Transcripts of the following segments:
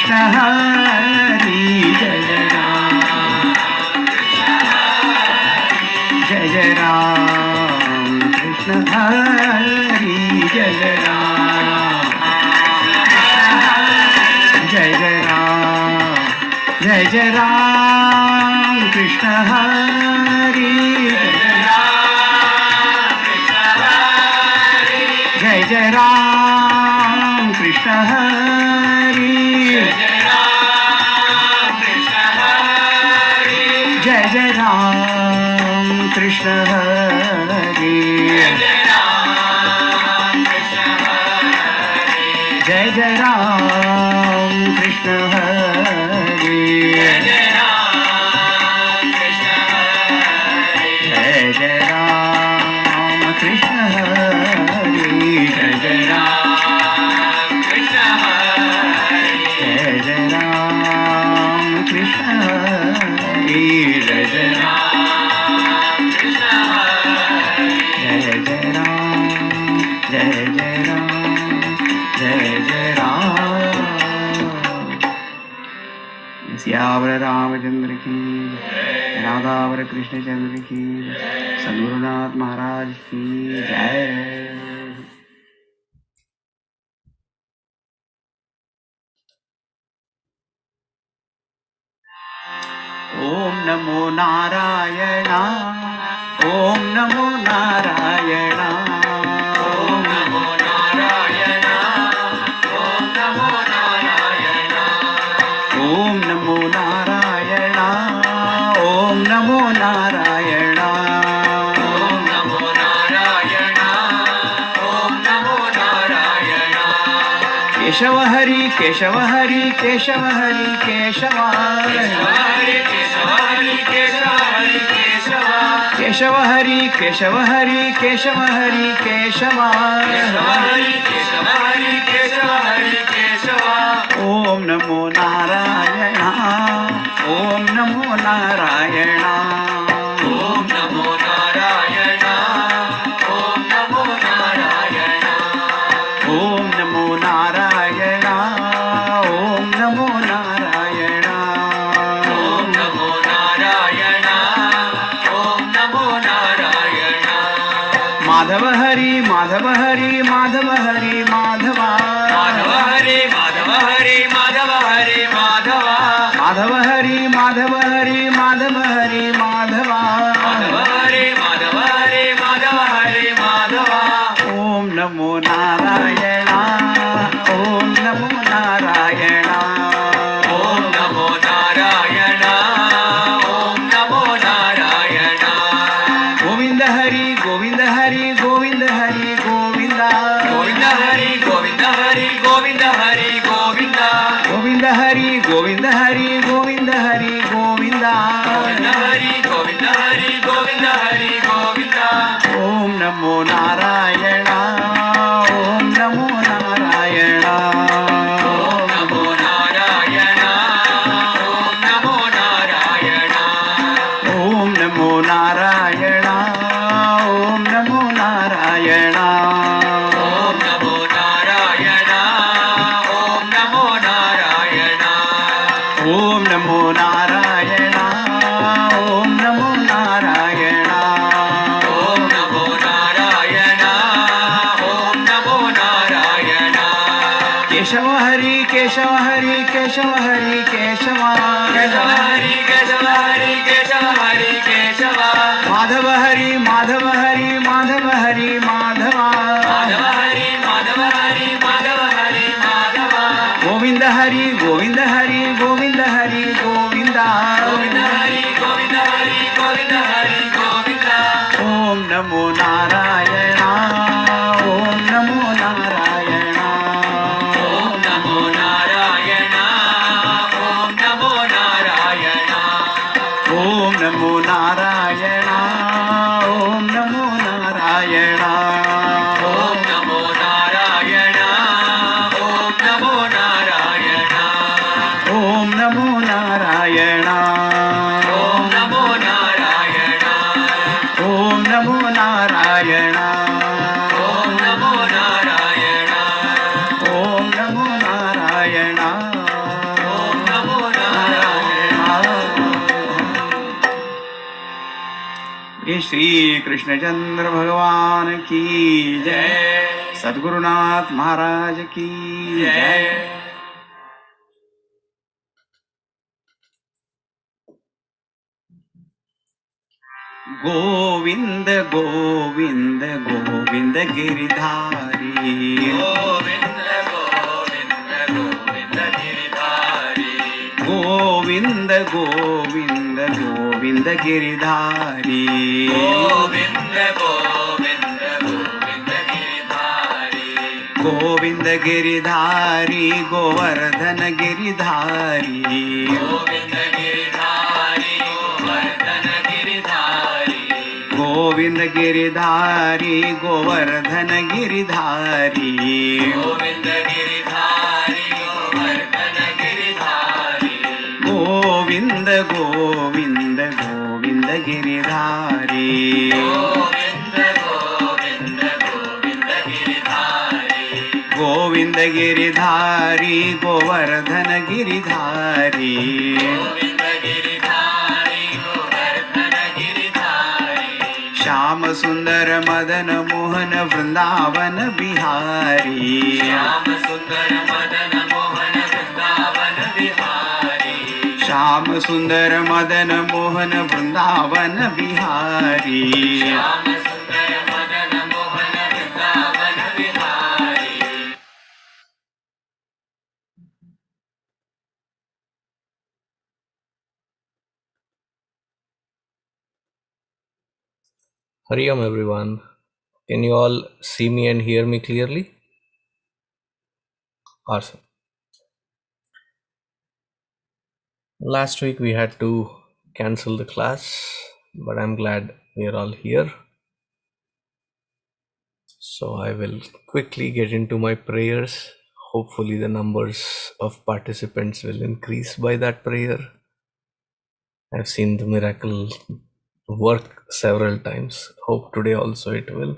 कृष्ण हरि जय राम जय राम कृष्ण हरि जय राम जय राम जय राम कृष्ण हरि जय राम कृष्ण हरि जय राम कृष्ण हरि जय राम कृष्ण हरि जय राम कृष्ण हरि जय राम कृष्ण हरि जय राम कृष्ण हरि जय राम कृष्ण हरि जय राम जय राम सियावर रामचंद्र की राधावर कृष्णचंद्र की सद्गुरुनाथ महाराज की जय। ओम नमो नारायण ओम नमो नारायण ओम नमो नारायण ओम नमो नारायण ओम नमो नारायण ओम नमो नारायण ओम नमो नारायण ओम नमो नारायण केशव हरि केशव हरि केशव हरि केशव केशव हरि केशव हरि केशव हरि केशव ओम नमो नारायण ओम नमो नारायण ओम नमो नारायण ओम नमो नारायण ओम नमो नारायण ओम नमो नारायण ओम नमो नारायण ओम नमो नारायण माधव हरि माधव हरि माधव हरि माधव माधव हरि माधव हरि माधव हरि माधव माधव हरि माधव हरि माधव हरि माधव माधव हरि माधव हरि माधव हरि माधव ओम नमो नारायण ओम नमो नारायण ओम नमो नारायण ओम नमो नारायण गोविंद हरि गोविंद हरि गोविंद हरि गोविंद गोविंद हरि गोविंद हरि गोविंद हरि गोविंद गोविंद हरि गोविंद हरि गोविंद हरि गोविंद गोविंद हरि गोविंद हरि गोविंद हरि गोविंद ओम नमो नारायण ओम नमो नारायण ओम नमो नारायण ओम नमो नारायण ओम नमो नारायण ओम नमो नारायण ओम नमो नारायण ओम नमो नारायण ओम नमो नारायण ओम नमो नारायण ओम नमो नारायण ओम नमो नारायण केशव हरि केशव हरि केशव हरि केशव केशव हरि केशव हरि केशव हरि केशव माधव हरि माधव हरि माधव हरि माधव माधव हरि माधव हरि माधव हरि माधव गोविंद हरि गोविंद हरि गोविंद हरि गोविंद गोविंद हरि गोविंद हरि गोविंद हरि गोविंद ओम नमो नारायण ओम नमो नारायण ओम नमो नारायण ओम नमो नारायण ओम नमो नारायण ओम नमो नारायण ओम नमो नारायण ओम नमो नारायण ओम नमो नारायण ओम नमो नारायण ओम नमो नारायण ओम नमो नारायण ओम नमो नारायण श्री कृष्णचंद्र भगवान की जय, सद्गुरुनाथ महाराज की जय। गोविंद गोविंद गोविंद गिरधारी, गोविंद गोविंद गोविंद गिरधारी, गोविंद गोविंद गोविंद गिरधारी, गोविंद गोविंद गोविंद गिरधारी, गोविंद गिरधारी गोवर्धन गिरधारी, गोविंद गिरधारी गोवर्धन गिरधारी, गोविंद गिरधारी गोवर्धन गिरधारी, गोविंद गिरधारी गोवर्धन गिरधारी, गोविंद गोविंद गोविंद गिरधारी, गोविंद गोविंद गोविंद गिरधारी, गोविंद गिरधारी गोवर्धन गिरधारी, गोविंद गिरधारी गोवर्धन गिरधारी, श्याम सुंदर मदन मोहन वृंदावन बिहारी, श्याम सुंदर मदन मोहन वृंदावन बिहारी, श्याम सुंदर मदन मोहन वृंदावन बिहारी, श्याम सुंदर Madan Mohan Vrindavan Bihari. Hari Om everyone. Can you all see me and hear me clearly? Awesome. Last week we had to cancel the class, but I'm glad we are all here. So I will quickly get into my prayers. Hopefully the numbers of participants will increase by that prayer. I've seen the miracle work several times. Hope today also it will.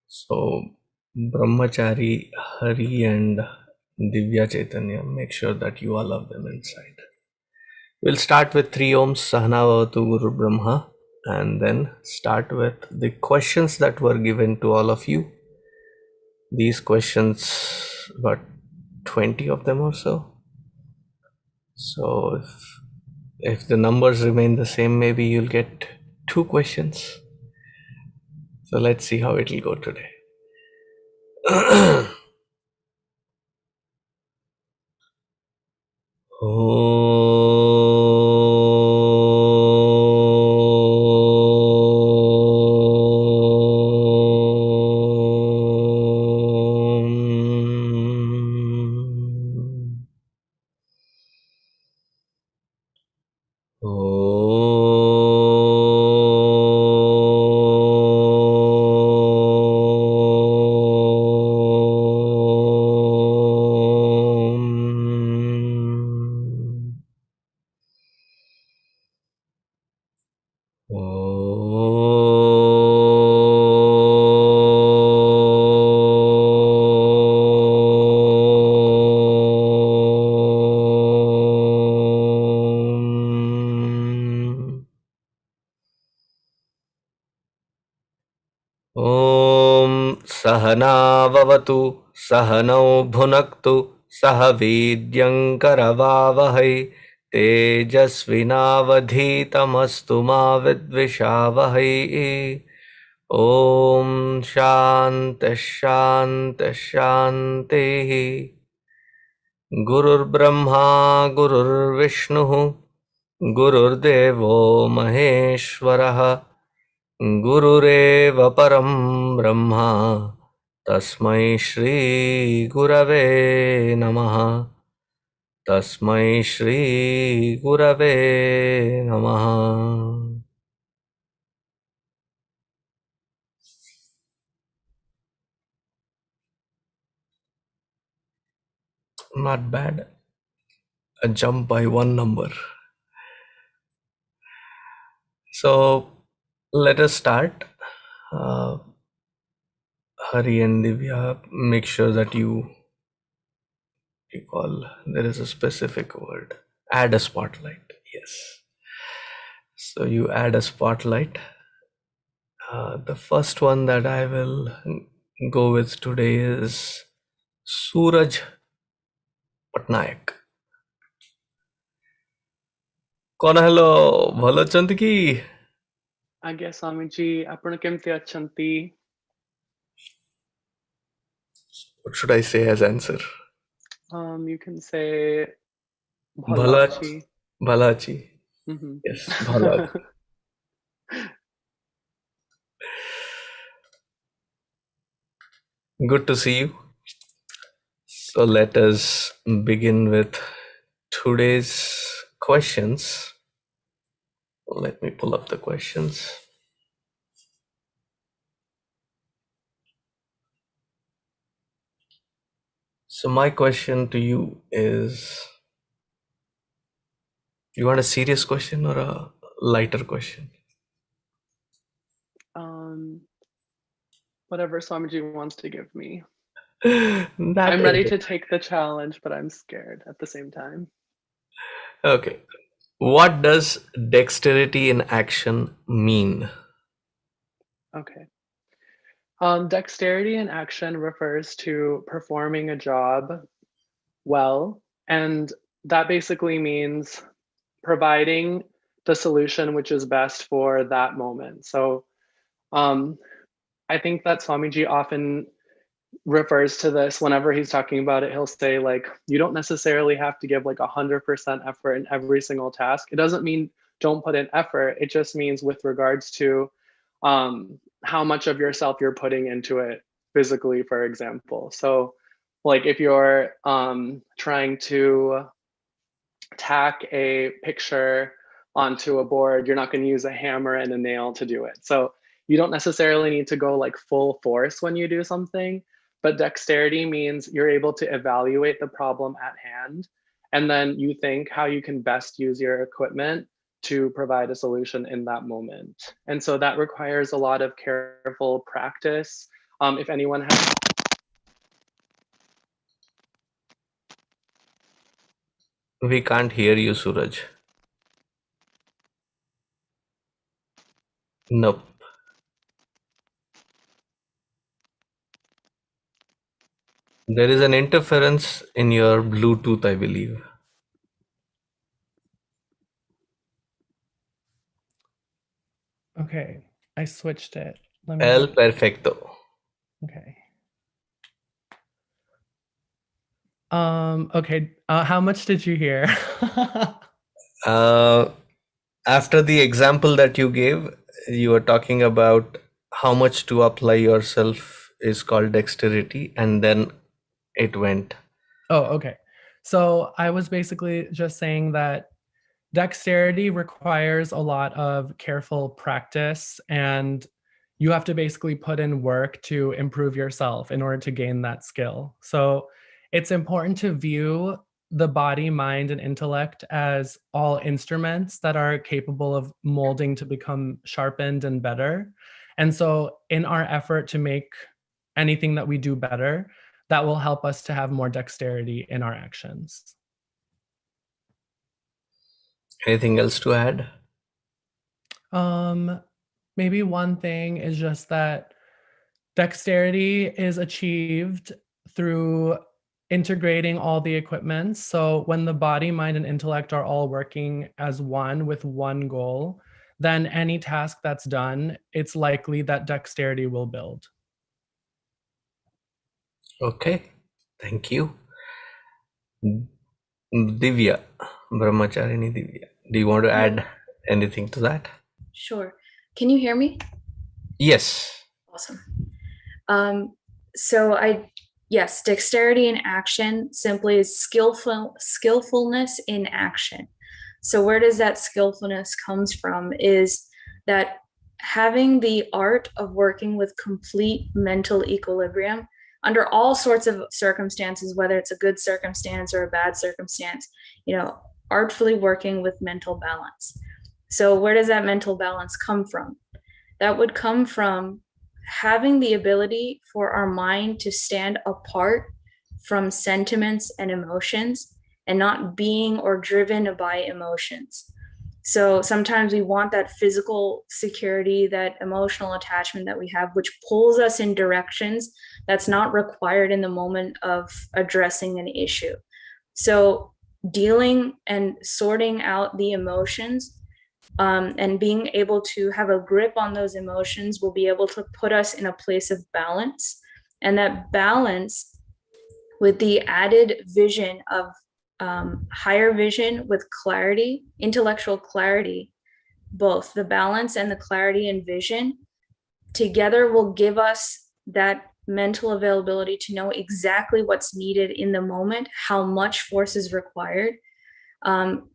So Brahmachari, Hari and Divya Chaitanya, make sure that you all have them inside. We'll start with 3 Oms Sahana Bhavatu Guru Brahma and then start with the questions that were given to all of you. These questions, about 20 of them or so. So if the numbers remain the same, maybe you'll get 2 questions. So let's see how it'll go today. ॐ सहनाववतु सहनौ भुनक्तु सह वीर्यङ्करवावहै तेजस्विनावधीतमस्तु मा विद्विषावहै। ॐ शान्तिः शान्तिः शान्तिः। गुरुर्ब्रह्मा गुरुर्विष्णुः गुरुर्देवो महेश्वरः गुरुरेव परं ब्रह्मा तस्मै श्री गुरवे नमः। तस्मै श्री गुरवे नमः। Not bad. A jump by 1 number. So let us start. Hari and Divya, make sure that you call, there is a specific word. Add a spotlight. Yes. So you add a spotlight. The first one that I will go with today is Suraj Patnaik. Kona hello, bhalo achhanti ki? ଆଜ୍ଞା ସ୍ୱାମୀଜୀ ଆପଣ କେମିତି ଅଛନ୍ତି? What should I say as answer? You can say ଭଲ Bhala ଅଛି. bhala achi. Mhm. Yes, bhala achi. Good to see you. So let us begin with today's questions. Let me pull up the questions. So my question to you is, you want a serious question or a lighter question? Whatever Swamiji wants to give me. That I'm is ready it. to take the challenge, but I'm scared at the same time. Okay. What does dexterity in action mean? Okay. Dexterity in action refers to performing a job well, and that basically means providing the solution which is best for that moment. So I think that Swamiji often refers to this whenever he's talking about it. He'll say, like, you don't necessarily have to give like 100% effort in every single task. It doesn't mean don't put in effort. It just means with regards to how much of yourself you're putting into it physically, for example. So like if you're trying to tack a picture onto a board, you're not going to use a hammer and a nail to do it. So you don't necessarily need to go like full force when you do something, but dexterity means you're able to evaluate the problem at hand, and then you think how you can best use your equipment to provide a solution in that moment. And so that requires a lot of careful practice. If anyone has We can't hear you, Suraj. Nope. There is an interference in your Bluetooth, I believe. Okay, I switched it. Let El perfecto. Okay. Okay. How much did you hear? After the example that you gave, you were talking about how much to apply yourself is called dexterity, and then it went. Oh, okay. So I was basically just saying that dexterity requires a lot of careful practice, and you have to basically put in work to improve yourself in order to gain that skill. So it's important to view the body, mind, and intellect as all instruments that are capable of molding to become sharpened and better. And so in our effort to make anything that we do better, that will help us to have more dexterity in our actions. Anything else to add? Maybe one thing is just that dexterity is achieved through integrating all the equipment. So when the body, mind, and intellect are all working as one with one goal, then any task that's done, it's likely that dexterity will build. Okay, thank you. Divya, Brahmacharini Divya, do you want to add anything to that? Sure. Can you hear me? Yes. Awesome. Yes, dexterity in action simply is skillfulness in action. So where does that skillfulness comes from is that having the art of working with complete mental equilibrium under all sorts of circumstances, whether it's a good circumstance or a bad circumstance, artfully working with mental balance. So where does that mental balance come from? That would come from having the ability for our mind to stand apart from sentiments and emotions and not being or driven by emotions. So sometimes we want that physical security, that emotional attachment that we have, which pulls us in directions that's not required in the moment of addressing an issue. So dealing and sorting out the emotions, and being able to have a grip on those emotions will be able to put us in a place of balance. And that balance, with the added vision of higher vision with clarity, intellectual clarity, both the balance and the clarity and vision together will give us that mental availability to know exactly what's needed in the moment, how much force is required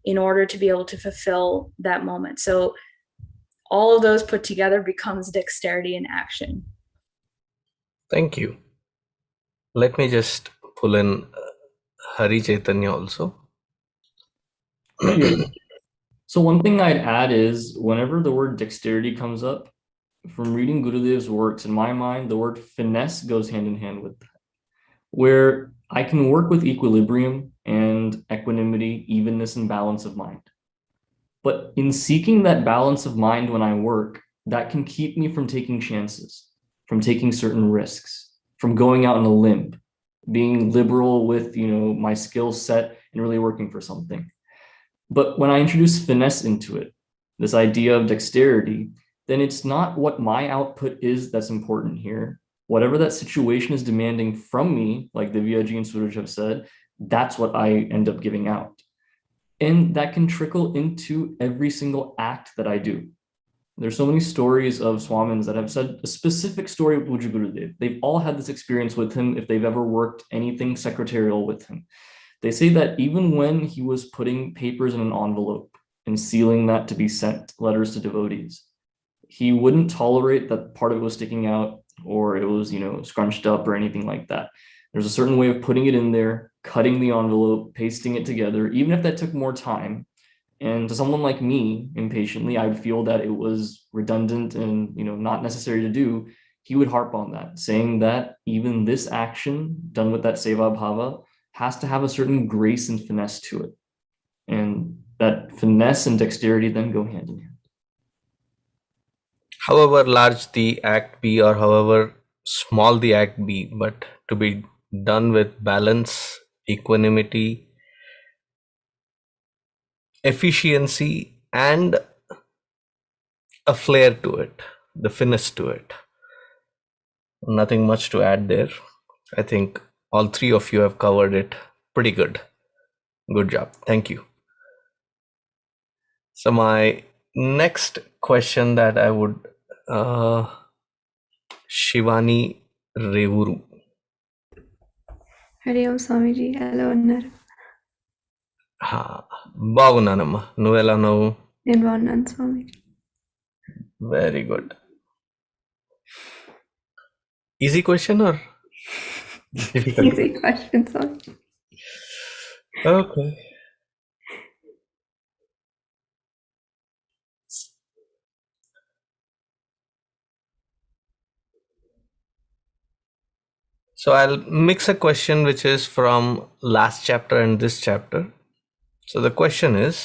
in order to be able to fulfill that moment. So all of those put together becomes dexterity in action. Thank you. Let me just pull in Hari Chaitanya also. So one thing I'd add is whenever the word dexterity comes up, from reading Gurudev's works, in my mind, the word finesse goes hand in hand with that, where I can work with equilibrium and equanimity, evenness, and balance of mind. But in seeking that balance of mind when I work, that can keep me from taking chances, from taking certain risks, from going out on a limb, being liberal with, my skill set and really working for something. But when I introduce finesse into it, this idea of dexterity, then it's not what my output is that's important here. Whatever that situation is demanding from me, like Divyaji and Suraj have said, that's what I end up giving out. And that can trickle into every single act that I do. There's so many stories of Swamins that have said a specific story with Puja Gurudev. They've all had this experience with him if they've ever worked anything secretarial with him. They say that even when he was putting papers in an envelope and sealing that to be sent letters to devotees, he wouldn't tolerate that part of it was sticking out or it was, scrunched up or anything like that. There's a certain way of putting it in there, cutting the envelope, pasting it together, even if that took more time. And to someone like me, impatiently, I would feel that it was redundant and, not necessary to do. He would harp on that, saying that even this action done with that seva bhava has to have a certain grace and finesse to it. And that finesse and dexterity then go hand in hand. However large the act be or however small the act be, but to be done with balance, equanimity, efficiency, and a flair to it, the finesse to it. Nothing much to add there. I think all three of you have covered it pretty good. Good job. Thank you. So my next question that I would Shivani Revuru. Hari ఓం స్వామీజీ ఎలా ఉన్నారు? బాగున్నానమ్మా, నువ్వెలా ఉన్నావు? నేను బాగున్నాను Swamiji. Very good. Easy question or easy question Swamiji. Okay. So I'll mix a question which is from last chapter and this chapter. So the question is,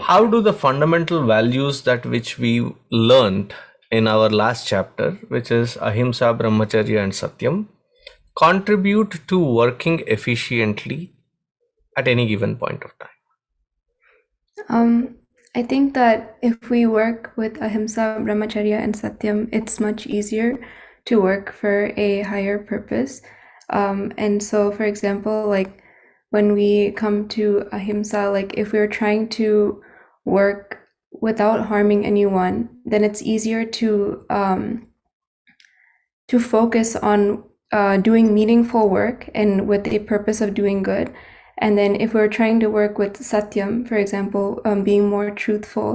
how do the fundamental values that which we learned in our last chapter, which is Ahimsa, Brahmacharya and Satyam, contribute to working efficiently at any given point of time? I think that if we work with Ahimsa, Brahmacharya and Satyam, it's much easier to work for a higher purpose. And so, for example, like when we come to Ahimsa, like if we're trying to work without harming anyone, then it's easier to focus on doing meaningful work and with the purpose of doing good. And then if we're trying to work with Satyam, for example, being more truthful,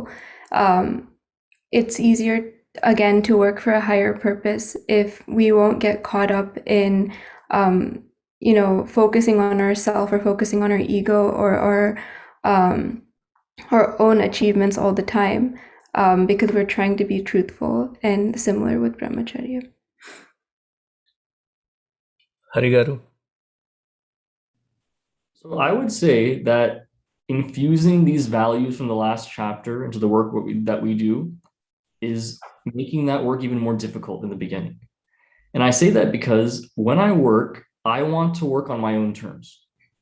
it's easier again to work for a higher purpose if we won't get caught up in focusing on ourselves or focusing on our ego or our own achievements all the time, because we're trying to be truthful, and similar with Brahmacharya. Harigaru. So I would say that infusing these values from the last chapter into the work that we do is making that work even more difficult in the beginning. And I say that because when I work, I want to work on my own terms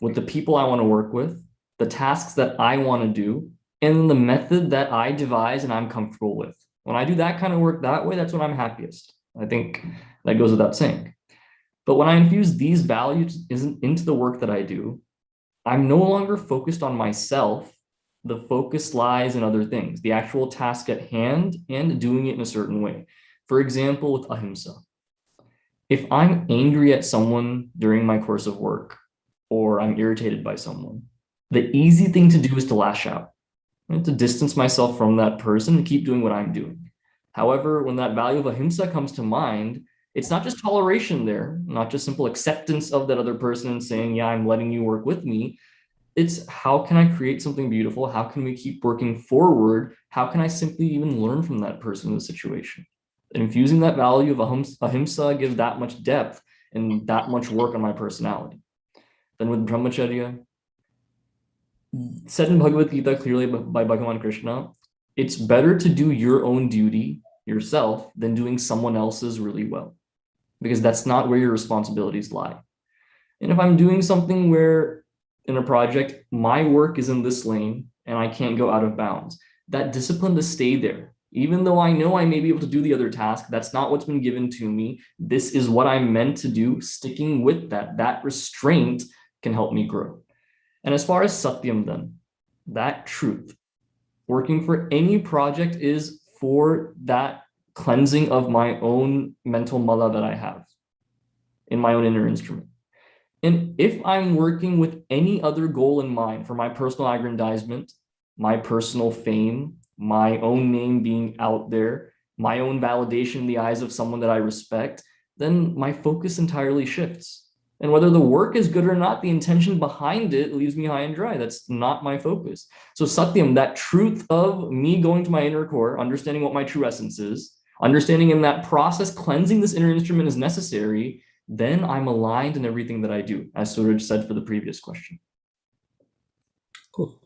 with the people I want to work with, the tasks that I want to do, and the method that I devise and I'm comfortable with. When I do that kind of work that way, that's when I'm happiest. I think that goes without saying. But when I infuse these values into the work that I do, I'm no longer focused on myself. The focus lies in other things, the actual task at hand and doing it in a certain way. For example, with Ahimsa. If I'm angry at someone during my course of work, or I'm irritated by someone, the easy thing to do is to lash out, and to distance myself from that person and keep doing what I'm doing. However, when that value of Ahimsa comes to mind, it's not just toleration there, not just simple acceptance of that other person and saying, yeah, I'm letting you work with me. It's how can I create something beautiful? How can we keep working forward? How can I simply even learn from that person in the situation? And infusing that value of Ahimsa gives that much depth and that much work on my personality. Then with Brahmacharya, said in Bhagavad Gita clearly by Bhagavan Krishna, it's better to do your own duty yourself than doing someone else's really well, because that's not where your responsibilities lie. And if I'm doing something where in a project, my work is in this lane and I can't go out of bounds, that discipline to stay there, even though I know I may be able to do the other task, that's not what's been given to me. This is what I'm meant to do. Sticking with that restraint can help me grow. And as far as Satyam then, that truth, working for any project is for that cleansing of my own mental mala that I have in my own inner instrument. And if I'm working with any other goal in mind for my personal aggrandizement, my personal fame, my own name being out there, my own validation in the eyes of someone that I respect, then my focus entirely shifts. And whether the work is good or not, the intention behind it leaves me high and dry. That's not my focus. So Satyam, that truth of me going to my inner core, understanding what my true essence is, understanding in that process, cleansing this inner instrument is necessary, then I'm aligned in everything that I do, as Suraj said for the previous question. Cool.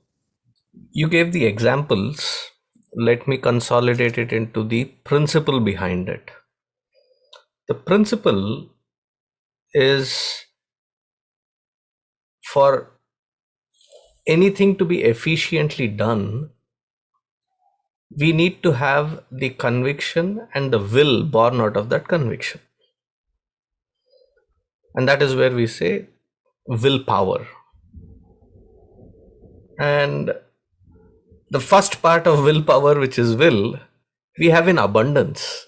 You gave the examples. Let me consolidate it into the principle behind it. The principle is for anything to be efficiently done, we need to have the conviction and the will born out of that conviction. And that is where we say willpower. And the first part of willpower, which is will, we have in abundance.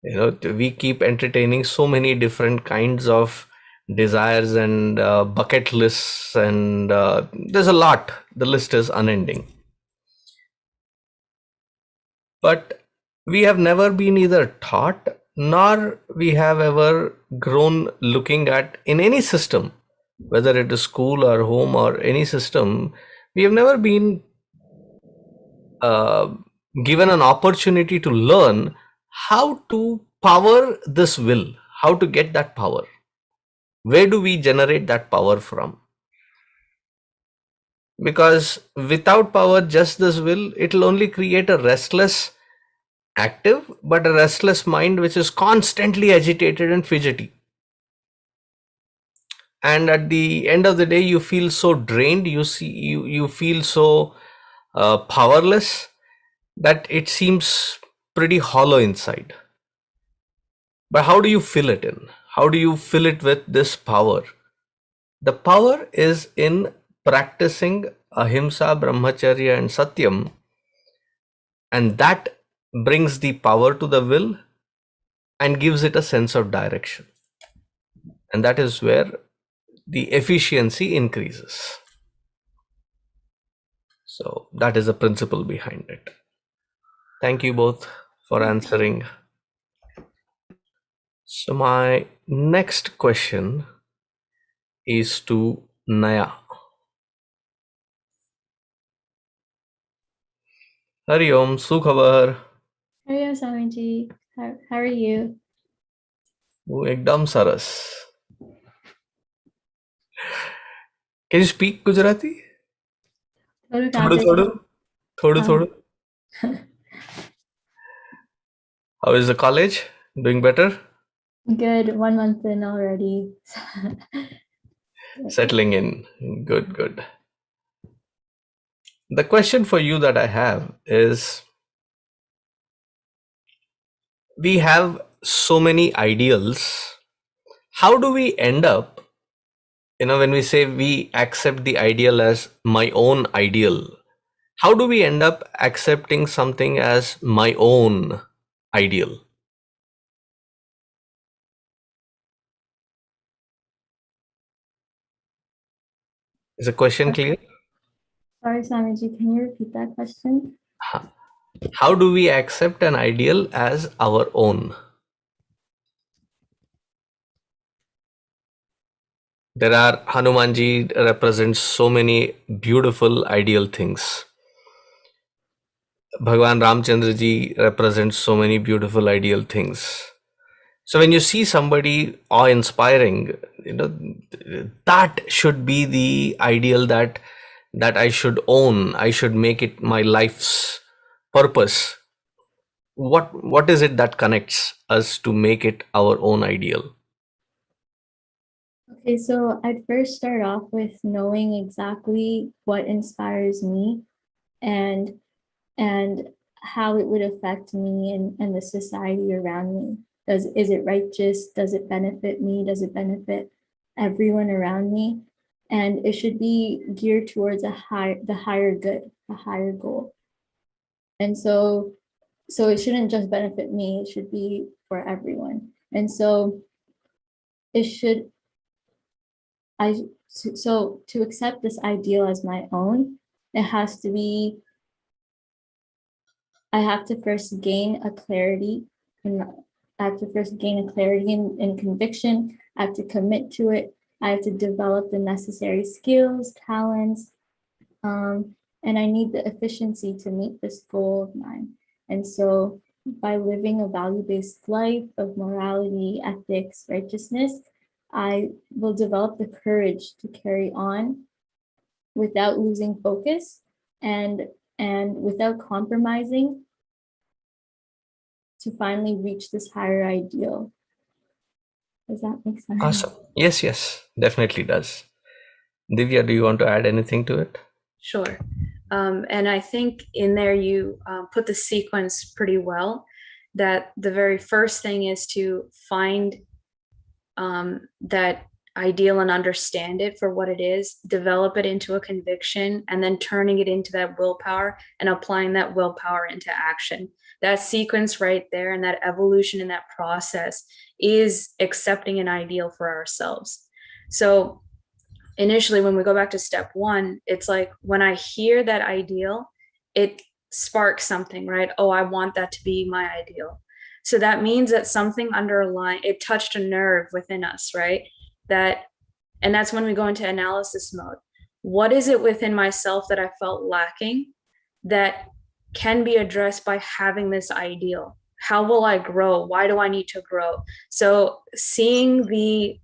We keep entertaining so many different kinds of desires and bucket lists, and there's a lot. The list is unending. But we have never been either taught nor we have ever grown looking at in any system, whether it is school or home or any system, we have never been given an opportunity to learn how to power this will, how to get that power. Where do we generate that power from? Because without power, just this will, it will only create a restless active, but a restless mind which is constantly agitated and fidgety. And at the end of the day, you feel so drained, you feel so powerless that it seems pretty hollow inside. But how do you fill it in? How do you fill it with this power? The power is in practicing Ahimsa, Brahmacharya and Satyam, and that brings the power to the will and gives it a sense of direction. And that is where the efficiency increases. So that is the principle behind it. Thank you both for answering. So my next question is to Naya. Hari Om, Sukhabar. Hey, Swamiji. How are you? Oh, ekdam saras. Can you speak Gujarati? Total Thodu project. thodu? Thodu thodu? How is the college? Doing better? Good. 1 month in already. Settling in. Good, good. The question for you that I have is, we have so many ideals. How do we end up, when we say we accept the ideal as my own ideal, how do we end up accepting something as my own ideal? Is the question clear? Sorry, Swamiji, can you repeat that question? How do we accept an ideal as our own? There are, Hanumanji represents so many beautiful ideal things. Bhagwan Ramchandra ji represents so many beautiful ideal things. So when you see somebody awe-inspiring, that should be the ideal that I should own. I should make it my life's purpose. What is it that connects us to make it our own ideal? Okay, so I'd first start off with knowing exactly what inspires me and and how it would affect me and the society around me. Is it righteous? Does it benefit me? Does it benefit everyone around me? And it should be geared towards the higher good, a higher goal. And so it shouldn't just benefit me, it should be for everyone. And so it should so to accept this ideal as my own, it has to be, I have to first gain a clarity and I have to first gain a clarity and conviction. I have to commit to it. I have to develop the necessary skills, talents, and I need the efficiency to meet this goal of mine. And so by living a value-based life of morality, ethics, righteousness, I will develop the courage to carry on without losing focus and without compromising to finally reach this higher ideal. Does that make sense? Awesome. Yes, definitely does. Divya, do you want to add anything to it? Sure. And I think in there you put the sequence pretty well, that the very first thing is to find that ideal and understand it for what it is, develop it into a conviction, and then turning it into that willpower and applying that willpower into action. That sequence right there and that evolution in that process is accepting an ideal for ourselves. So initially, when we go back to step one, it's like when I hear that ideal, it sparks something, right? Oh, I want that to be my ideal. So that means that something underlying, it touched a nerve within us, right? And that's when we go into analysis mode. What is it within myself that I felt lacking that can be addressed by having this ideal? How will I grow? Why do I need to grow? So seeing the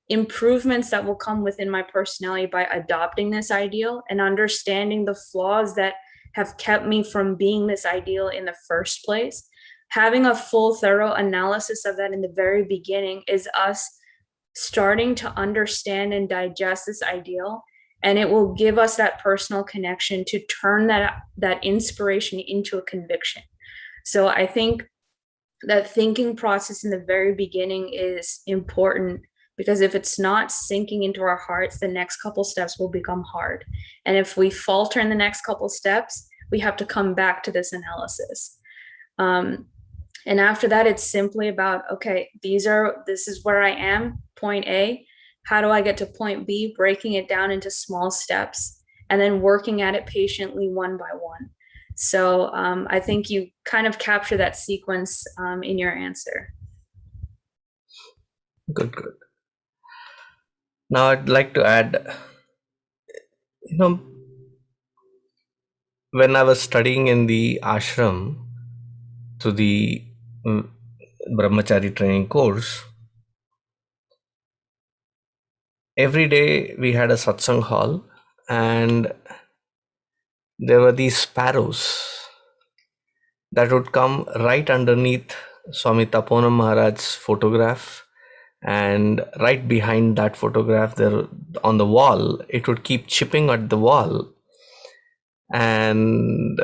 improvements that will come within my personality by adopting this ideal and understanding the flaws that have kept me from being this ideal in the first place. Having a full, thorough analysis of that in the very beginning is us starting to understand and digest this ideal, and it will give us that personal connection to turn that inspiration into a conviction. So I think that thinking process in the very beginning is important, because if it's not sinking into our hearts, the next couple steps will become hard. And if we falter in the next couple steps, we have to come back to this analysis. And after that, it's simply about, okay, this is where I am, point A. How do I get to point B? Breaking it down into small steps and then working at it patiently one by one. So I think you kind of capture that sequence in your answer. Good. Now I'd like to add, when I was studying in the ashram to the brahmachari training course, every day we had a satsang hall, and there were these sparrows that would come right underneath Swami Taponam Maharaj's photograph, and right behind that photograph there on the wall, it would keep chipping at the wall, and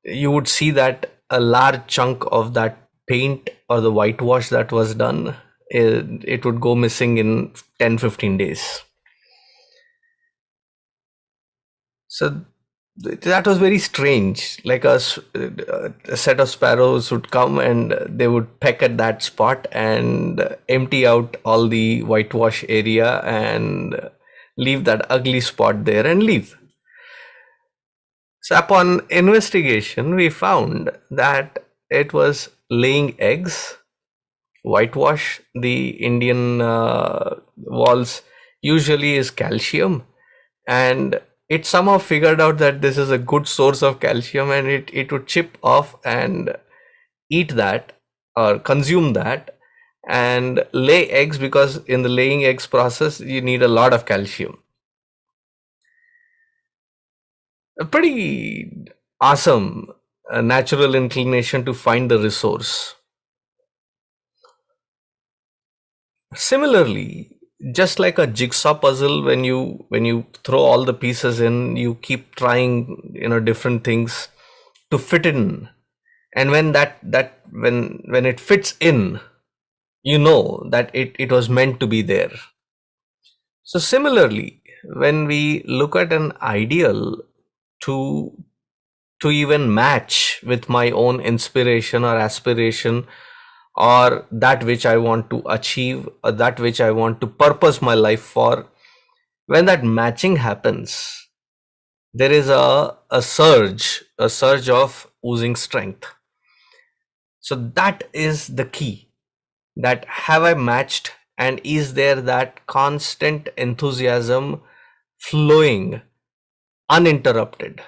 you would see that a large chunk of that paint or the whitewash that was done, it would go missing in 10-15 days. So that was very strange. Like a set of sparrows would come and they would peck at that spot and empty out all the whitewash area and leave that ugly spot there and leave. So upon investigation, we found that it was laying eggs. Whitewash, the Indian walls, usually is calcium, and it somehow figured out that this is a good source of calcium, and it would chip off and eat that or consume that and lay eggs, because in the laying eggs process you need a lot of calcium. A pretty awesome natural inclination to find the resource. Similarly, just like a jigsaw puzzle, when you throw all the pieces in, you keep trying different things to fit in, and when when it fits in, you know that it was meant to be there. So similarly, when we look at an ideal to even match with my own inspiration or aspiration, or that which I want to achieve, or that which I want to purpose my life for, when that matching happens, there is a surge of oozing strength. So that is the key, that have I matched, and is there that constant enthusiasm flowing uninterrupted?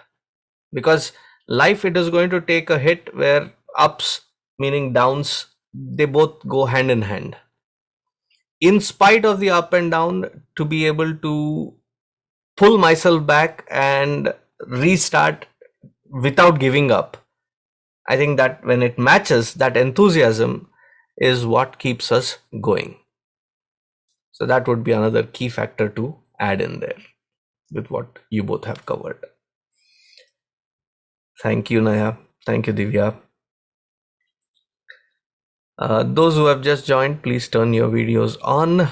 Because life, it is going to take a hit where ups, meaning downs, they both go hand in hand. In spite of the up and down, to be able to pull myself back and restart without giving up, I think that when it matches, that enthusiasm is what keeps us going. So that would be another key factor to add in there with what you both have covered. Thank you, Naya. Thank you, Divya. Those who have just joined, please turn your videos on.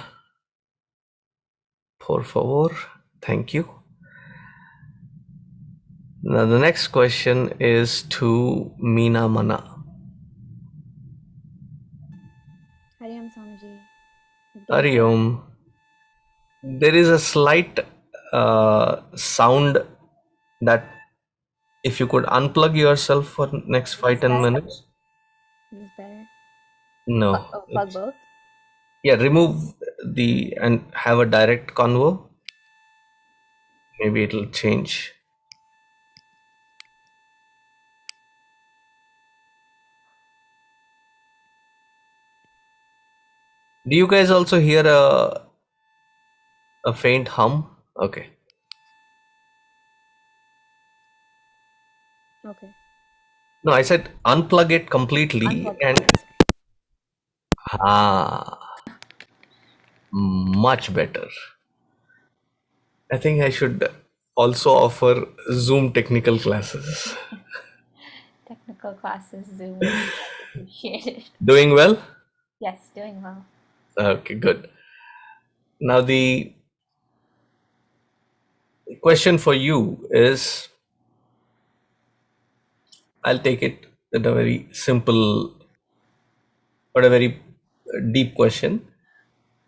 Por favor. Thank you. Now the next question is to Meena Mana. Hariam Swamiji. Hari Om. There is a slight sound that if you could unplug yourself for next 5-10 minutes. Is this better? No. Plug both? Yeah, remove the and have a direct convo. Maybe it'll change. Do you guys also hear a faint hum? Okay. Okay. No, I said unplug it completely Unplug and it. much better. I think I should also offer Zoom technical classes. Technical classes, Zoom would be appreciated. Doing well? Yes, doing well. Okay, good. Now the question for you is, I'll take it in a very simple but a very deep question.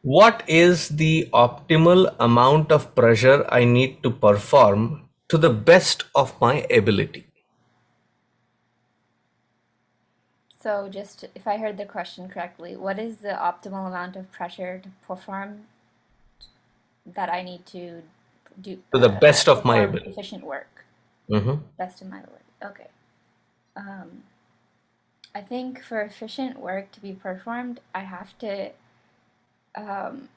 What is the optimal amount of pressure I need to perform to the best of my ability? So just, if I heard the question correctly, what is the optimal amount of pressure to perform that I need to do? To the best of my perform ability. efficient work. Best of my ability. Okay. I think for efficient work to be performed, I have to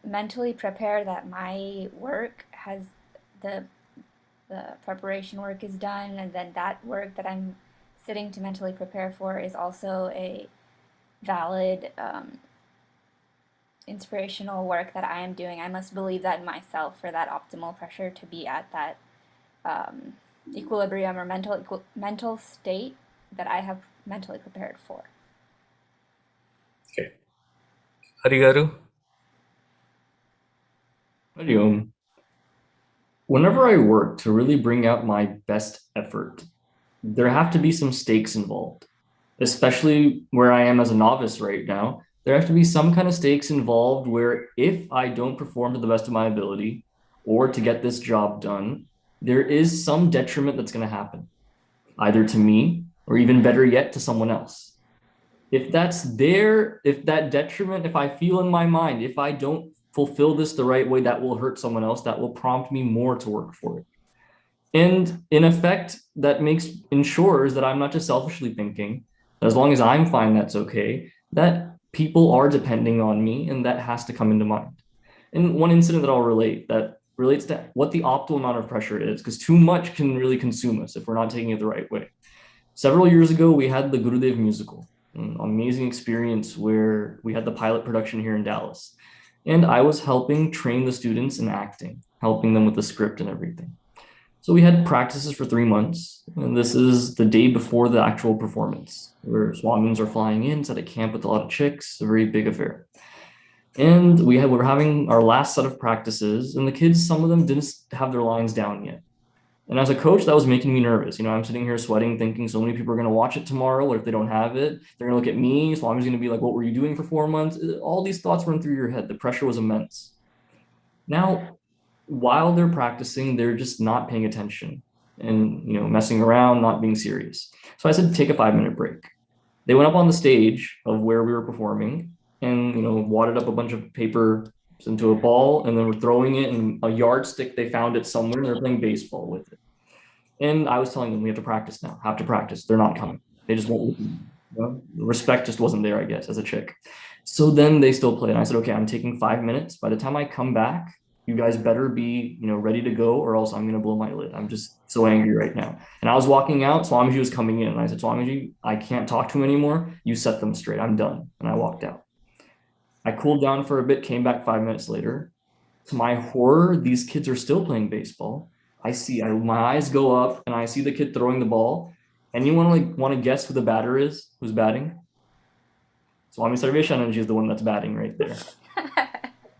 mentally prepare that my work has the the preparation work is done, and then that work that I'm sitting to mentally prepare for is also a valid inspirational work that I am doing. I must believe that in myself for that optimal pressure to be at that equilibrium or mental state that I have mentally prepared for. Okay. Harigaru? Whenever I work to really bring out my best effort, there have to be some stakes involved, especially where I am as a novice right now. There have to be some kind of stakes involved where if I don't perform to the best of my ability or to get this job done, there is some detriment that's going to happen, either to me or even better yet, to someone else. If that's there, if that detriment, if I feel in my mind, if I don't fulfill this the right way, that will hurt someone else, that will prompt me more to work for it. And in effect, that ensures that I'm not just selfishly thinking, as long as I'm fine, that's okay, that people are depending on me, and that has to come into mind. And one incident that I'll relate that relates to what the optimal amount of pressure is, because too much can really consume us if we're not taking it the right way. Several years ago, we had the Gurudev musical, an amazing experience where we had the pilot production here in Dallas. And I was helping train the students in acting, helping them with the script and everything. So we had practices for 3 months, and this is the day before the actual performance, where Swamins are flying in, it's at a camp with a lot of chicks, a very big affair. And we were having our last set of practices, and the kids, some of them didn't have their lines down yet. And as a coach, that was making me nervous. I'm sitting here sweating, thinking so many people are going to watch it tomorrow. What if they don't have it? They're going to look at me. Swami's going to be like, what were you doing for 4 months? All these thoughts run through your head. The pressure was immense. Now, while they're practicing, they're just not paying attention and messing around, not being serious. So I said, take a 5-minute break. They went up on the stage of where we were performing and wadded up a bunch of paper into a ball, and then were throwing it in a yardstick. They found it somewhere, and they're playing baseball with it. And I was telling them, we have to practice now, have to practice. They're not coming. They just won't listen. The respect just wasn't there, I guess, as a CHYK. So then they still played. And I said, okay, I'm taking 5 minutes. By the time I come back, you guys better be, ready to go, or else I'm going to blow my lid. I'm just so angry right now. And I was walking out, Swamiji was coming in, and I said, Swamiji, I can't talk to him anymore. You set them straight. I'm done. And I walked out. I cooled down for a bit, came back 5 minutes later. To my horror, these kids are still playing baseball. My eyes go up, and I see the kid throwing the ball. Anyone want to guess who the batter is? Who's batting? Swami Sarveshananji is the one that's batting right there.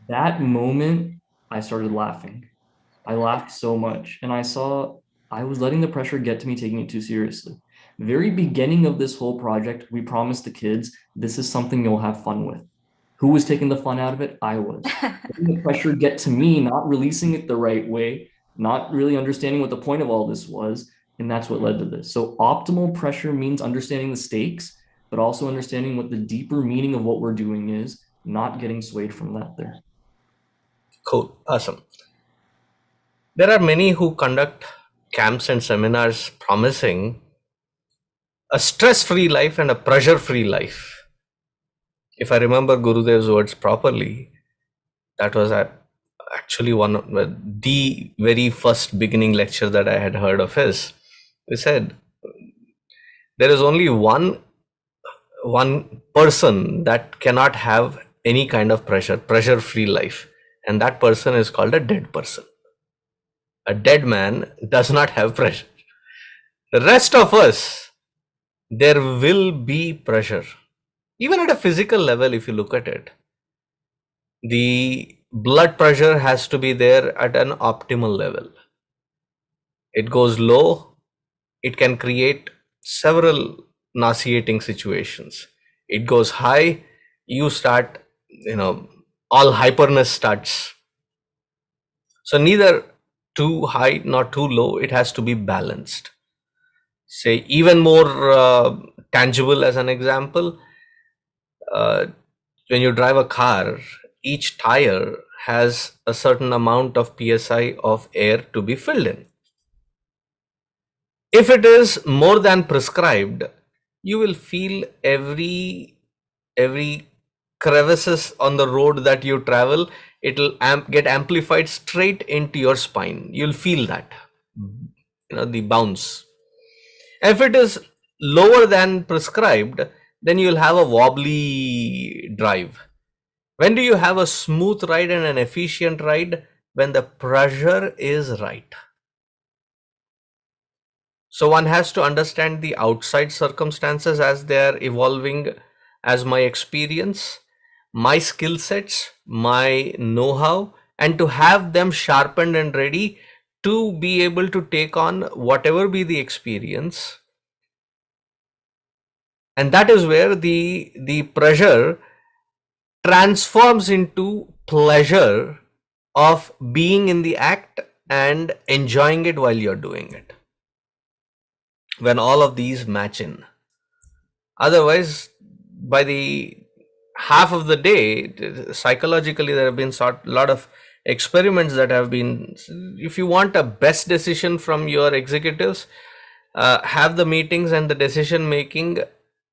That moment, I started laughing. I laughed so much, and I was letting the pressure get to me, taking it too seriously. Very beginning of this whole project, we promised the kids, this is something you'll have fun with. Who was taking the fun out of it? I was. Letting the pressure get to me, not releasing it the right way, not really understanding what the point of all this was, and that's what led to this. So optimal pressure means understanding the stakes, but also understanding what the deeper meaning of what we're doing is, not getting swayed from that there. Cool. Awesome. There are many who conduct camps and seminars promising a stress-free life and a pressure-free life. If I remember Gurudev's words properly, that was actually one of the very first beginning lecture that I had heard of his. He said, there is only one person that cannot have any kind of pressure-free life, and that person is called a dead person. A dead man does not have pressure. The rest of us, there will be pressure. Even at a physical level, if you look at it, the blood pressure has to be there at an optimal level. It goes low, it can create several nauseating situations. It goes high, you start, all hyperness starts. So neither too high nor too low, it has to be balanced. Say even more tangible as an example, when you drive a car, each tire has a certain amount of psi of air to be filled in. If it is more than prescribed, you will feel every crevices on the road that you travel, it will get amplified straight into your spine. You'll feel that the bounce. If it is lower than prescribed, then you'll have a wobbly drive. When do you have a smooth ride and an efficient ride? When the pressure is right. So one has to understand the outside circumstances as they are evolving, as my experience, my skill sets, my know-how, and to have them sharpened and ready to be able to take on whatever be the experience. And that is where the pressure transforms into pleasure of being in the act and enjoying it while you're doing it, when all of these match in. Otherwise, by the half of the day, psychologically, there have been a lot of experiments that have been, if you want a best decision from your executives, have the meetings and the decision making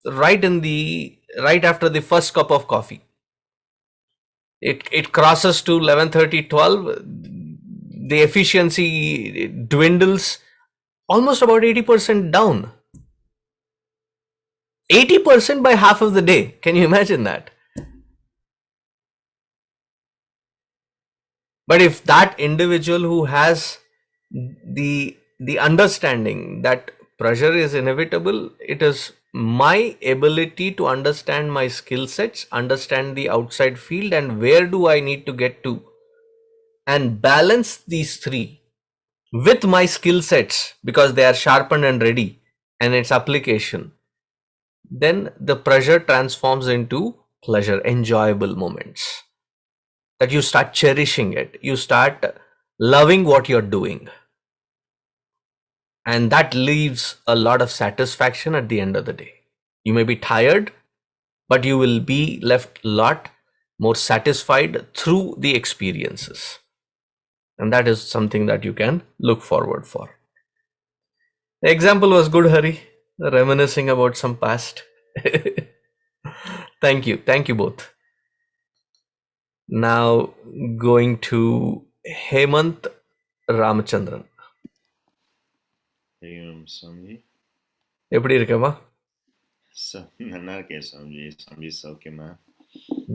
right after the first cup of coffee. It crosses to 11:30, 12, the efficiency dwindles almost about 80% down. 80% by half of the day. Can you imagine that? But if that individual who has the understanding that pressure is inevitable, it is my ability to understand my skill sets, understand the outside field, and where do I need to get to, and balance these three with my skill sets because they are sharpened and ready, and its application, then the pressure transforms into pleasure, enjoyable moments, that you start cherishing it, you start loving what you're doing, and that leaves a lot of satisfaction at the end of the day. You may be tired, but you will be left a lot more satisfied through the experiences, and that is something that you can look forward for. The example was good, Hari, reminiscing about some past. Thank you both. Now going to Hemant Ramachandran. Swami. எப்படி இருக்கமா? நல்லா இருக்கேன் சுவாமி. சுவாமி சௌக்கியமா?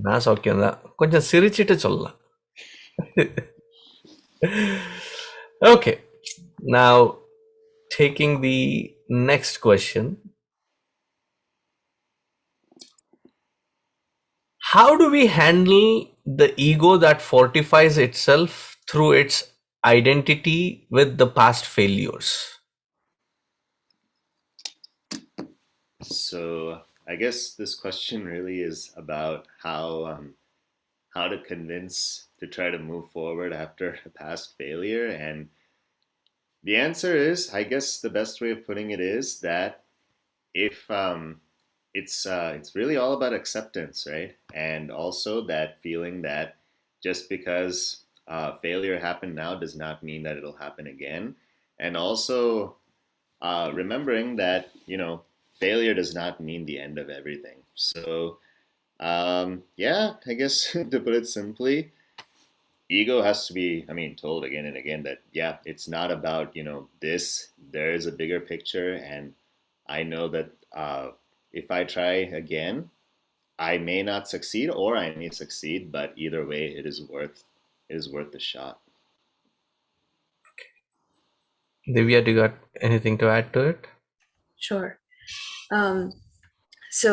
நான் சௌக்கியம்தான். கொஞ்சம் சிரிச்சிட்டு சொல்லலாம். Okay, now taking the next question. How do we handle the ego that fortifies itself through its identity with the past failures? So I guess this question really is about how to convince to try to move forward after a past failure, and the answer is, I guess the best way of putting it is that if it's really all about acceptance, right? And also that feeling that just because failure happened now does not mean that it'll happen again, and also remembering that failure does not mean the end of everything. So yeah, I guess to put it simply, ego has to be, told again and again that yeah, it's not about this. There is a bigger picture, and I know that if I try again, I may not succeed or I may succeed, but either way, it is worth the shot. Divya, do you got anything to add to it? Sure. So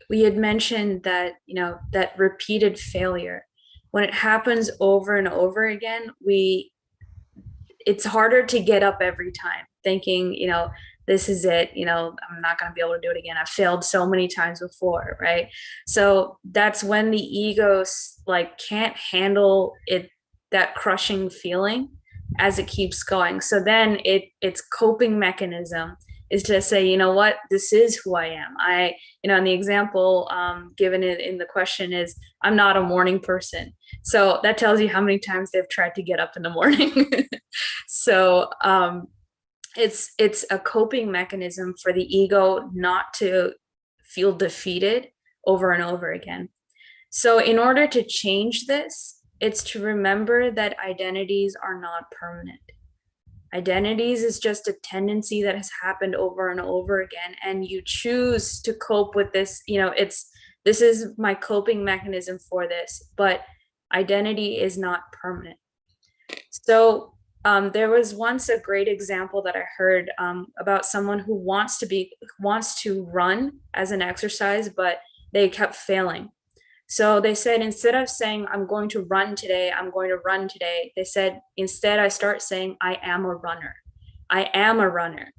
we had mentioned that, that repeated failure, when it happens over and over again, it's harder to get up every time thinking, this is it, I'm not going to be able to do it again. I've failed so many times before, right? So that's when the ego can't handle it, that crushing feeling as it keeps going. So then its coping mechanism is to say, you know what, this is who I am. And the example given in the question is, I'm not a morning person. So that tells you how many times they've tried to get up in the morning. So it's a coping mechanism for the ego not to feel defeated over and over again. So in order to change this, it's to remember that identities are not permanent. Identities is just a tendency that has happened over and over again, and you choose to cope with this. This is my coping mechanism for this, but identity is not permanent. So there was once a great example that I heard about someone who wants to run as an exercise, but they kept failing. So they said, instead of saying, I'm going to run today, they said, instead I start saying, I am a runner. I am a runner.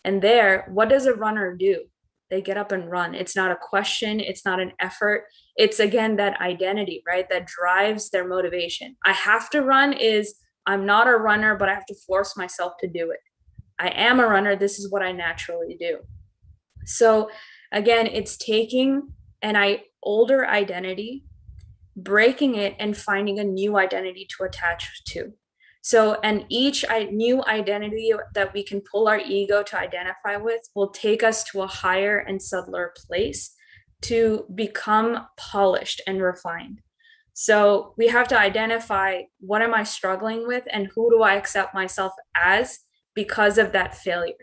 And there, what does a runner do? They get up and run. It's not a question. It's not an effort. It's, again, that identity, right? That drives their motivation. I have to run is, I'm not a runner, but I have to force myself to do it. I am a runner. This is what I naturally do. So again, it's taking an older identity, breaking it, and finding a new identity to attach to. So, and each new identity that we can pull our ego to identify with will take us to a higher and subtler place to become polished and refined. So we have to identify, what am I struggling with, and who do I accept myself as because of that failure?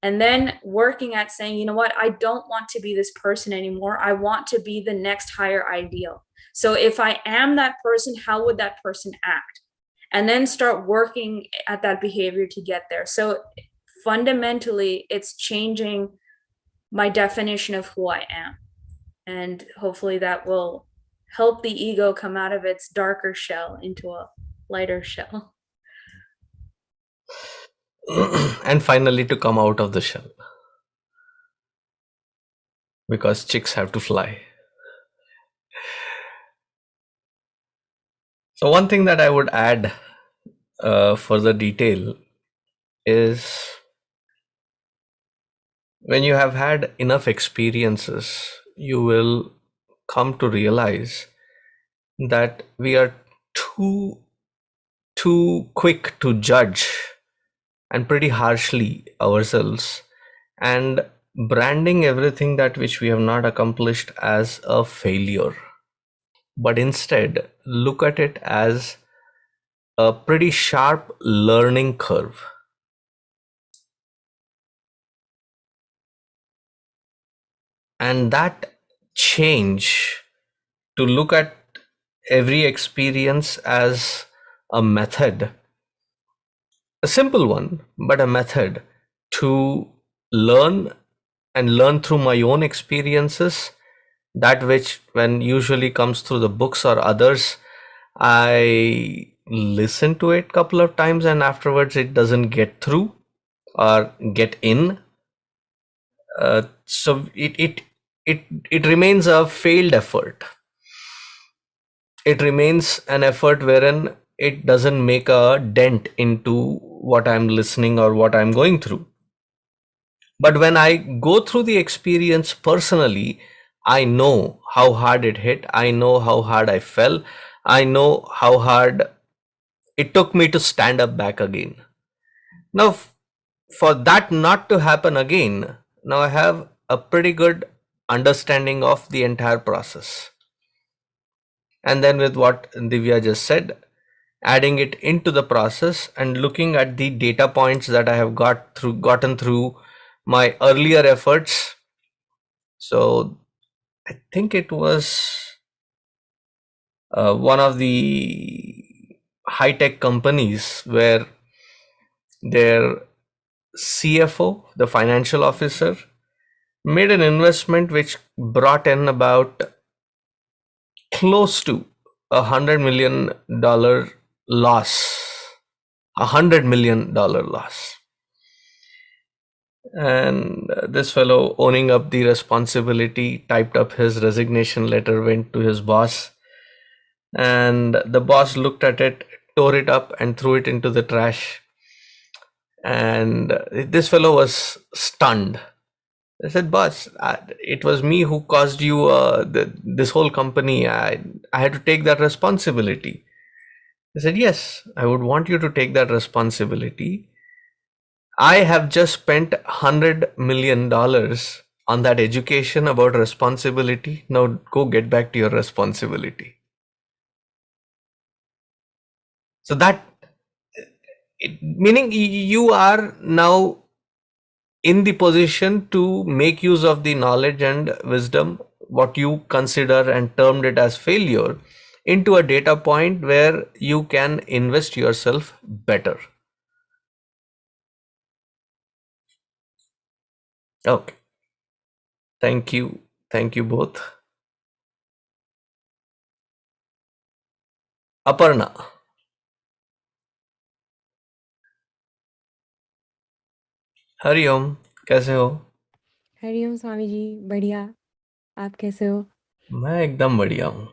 And then working at saying, you know what, I don't want to be this person anymore. I want to be the next higher ideal. So if I am that person, how would that person act? And then start working at that behavior to get there. So fundamentally, it's changing my definition of who I am. And hopefully that will help the ego come out of its darker shell into a lighter shell. And finally to come out of the shell, because chicks have to fly. So one thing that I would add further detail is, when you have had enough experiences, you will come to realize that we are too quick to judge, and pretty harshly, ourselves, and branding everything that which we have not accomplished as a failure. But instead, look at it as a pretty sharp learning curve. And that change, to look at every experience as a method, a simple one, but a method to learn, and learn through my own experiences, that which, when usually comes through the books or others, I listen to it a couple of times and afterwards it doesn't get through or get in. So it remains a failed effort. It remains an effort wherein it doesn't make a dent into what I'm listening or what I'm going through. But when I go through the experience personally, I know how hard it hit. I know how hard I fell. I know how hard it took me to stand up back again. Now, for that not to happen again, now I have a pretty good understanding of the entire process. And then with what Divya just said, adding it into the process and looking at the data points that I have gotten through my earlier efforts. So I think it was one of the high-tech companies where their CFO, the financial officer, made an investment which brought in about close to $100 million loss. $100 million loss. And this fellow, owning up the responsibility, typed up his resignation letter, went to his boss, and the boss looked at it, tore it up and threw it into the trash. And this fellow was stunned. I said, boss, it was me who caused you this whole company. I had to take that responsibility. I said, yes, I would want you to take that responsibility. I have just spent $100 million on that education about responsibility. Now go get back to your responsibility. So that Meaning you are now in the position to make use of the knowledge and wisdom, what you consider and termed it as failure, into a data point where you can invest yourself better. Okay. Thank you. Thank you both. Aparna. Hariom, कैसे हो? हरिओम स्वामी जी, बढ़िया। आप कैसे हो? मैं एकदम बढ़िया हूँ.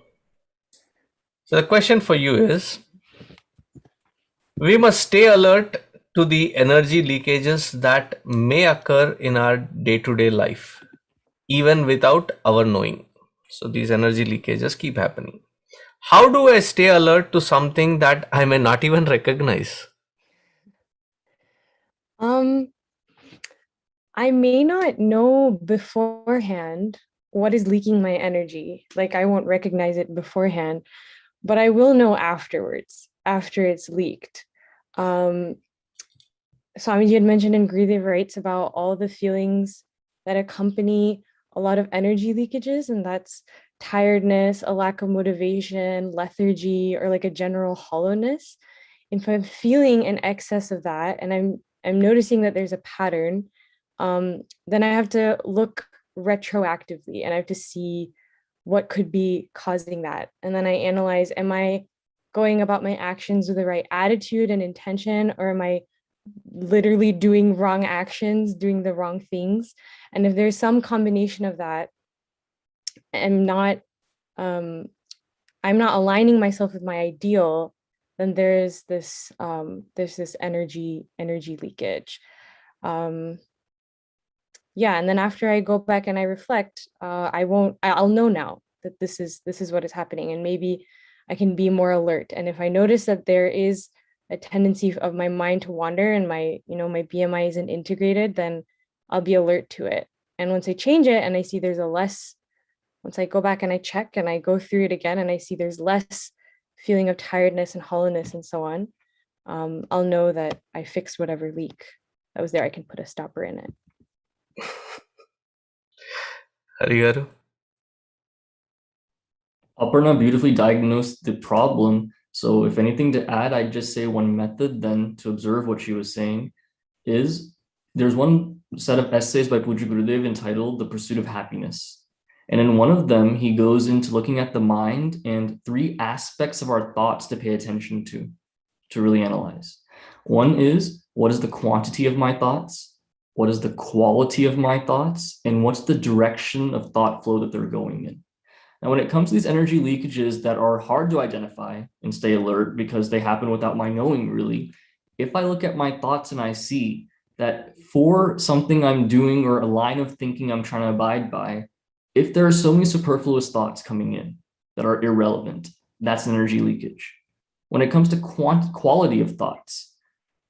So the question for you is, we must stay alert to the energy leakages that may occur in our day-to-day life, even without our knowing. So these energy leakages keep happening. How do I stay alert to something that I may not even recognize? I may not know beforehand what is leaking my energy. Like I won't recognize it beforehand, but I will know afterwards, after it's leaked. Swamiji had mentioned in Gurudev writes about all the feelings that accompany a lot of energy leakages, and that's tiredness, a lack of motivation, lethargy, or like a general hollowness. If I'm feeling an excess of that and I'm noticing that there's a pattern, then I have to look retroactively and I have to see what could be causing that. And then I analyze, am I going about my actions with the right attitude and intention, or am I literally doing wrong actions, doing the wrong things? And if there's some combination of that, I'm not aligning myself with my ideal, then there's this energy leakage. Yeah, and then after I go back and I reflect, I'll know now that this is what is happening, and maybe I can be more alert. And if I notice that there is a tendency of my mind to wander and my BMI isn't integrated, then I'll be alert to it. And once I change it and I see once I go back and I check and I go through it again and I see there's less feeling of tiredness and hollowness and so on, I'll know that I fixed whatever leak that was there. I can put a stopper in it. Harigaru. Aparna beautifully diagnosed the problem. So if anything to add, I'd just say one method then to observe what she was saying is there's one set of essays by Pujya Gurudev entitled The Pursuit of Happiness. And in one of them, he goes into looking at the mind and 3 aspects of our thoughts to pay attention to really analyze. One is, what is the quantity of my thoughts? What is the quality of my thoughts? And what's the direction of thought flow that they're going in? Now, when it comes to these energy leakages that are hard to identify and stay alert because they happen without my knowing really, if I look at my thoughts and I see that for something I'm doing or a line of thinking I'm trying to abide by, if there are so many superfluous thoughts coming in that are irrelevant, that's an energy leakage. When it comes to quality of thoughts,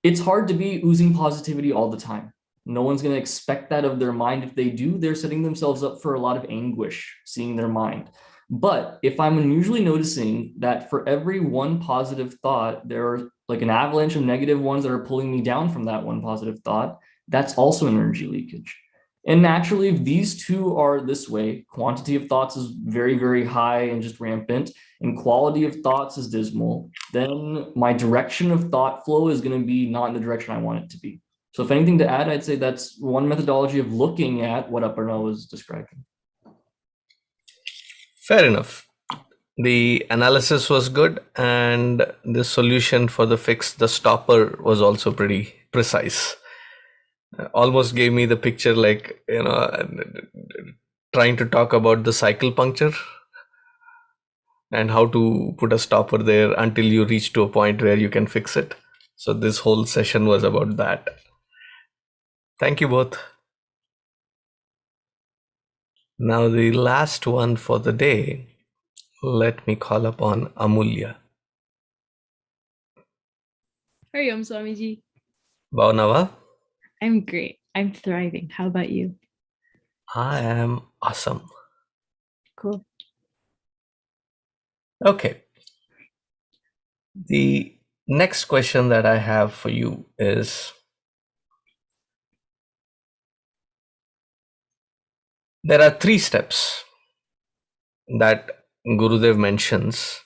it's hard to be oozing positivity all the time. No one's going to expect that of their mind. If they do, they're setting themselves up for a lot of anguish seeing their mind. But if I'm unusually noticing that for every one positive thought, there are like an avalanche of negative ones that are pulling me down from that one positive thought, that's also energy leakage. And naturally, if these two are this way, quantity of thoughts is very, very high and just rampant, and quality of thoughts is dismal, then my direction of thought flow is going to be not in the direction I want it to be. So if anything to add, I'd say that's one methodology of looking at what Aparna was describing. Fair enough. The analysis was good, and the solution for the fix, the stopper, was also pretty precise. Almost gave me the picture like, trying to talk about the cycle puncture and how to put a stopper there until you reach to a point where you can fix it. So this whole session was about that. Thank you both. Now the last one for the day. Let me call upon Amulya. Hariom Swamiji. Bhavanava? I'm great. I'm thriving. How about you? I am awesome. Cool. Okay. The Next question that I have for you is, there are 3 steps that Gurudev mentions: